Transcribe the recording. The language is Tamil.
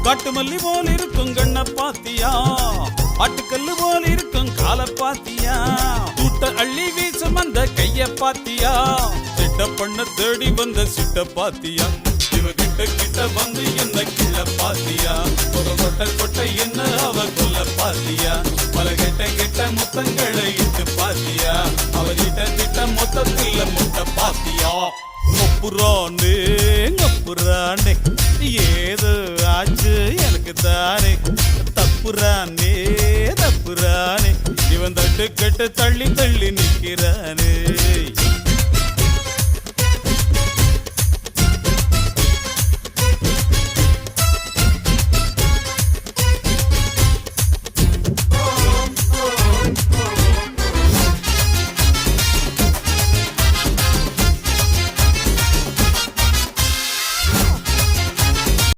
காட்டு மல்லி போல் இருக்கும் கண்ண பாத்தியா, ஆட்டுக்கல்லு போல் இருக்கும் கால பாத்தியா, கூட்ட அள்ளி வீசும் அந்த கைய பாத்தியா, சிட்ட பண்ண தேடி வந்த சிட்ட பாத்தியா, இவ கிட்ட கிட்ட வந்து என்ன கிள்ள பாத்தியா, ஒரு கொட்டை கொட்டை என்ன அவ கொல்ல பாத்தியா, பல கெட்ட கெட்ட முத்தங்களை இட்டு பாத்தியா, அவர் இட்ட திட்ட மொத்தத்தில் முட்ட பாத்தியா. ஒப்புறானே ஒப்புறானே ஏதோ ஆச்சு எனக்கு தானே, தப்புறானே தப்புறானே இவன் தட்டு கட்டு தள்ளி தள்ளி நிற்கிறானே.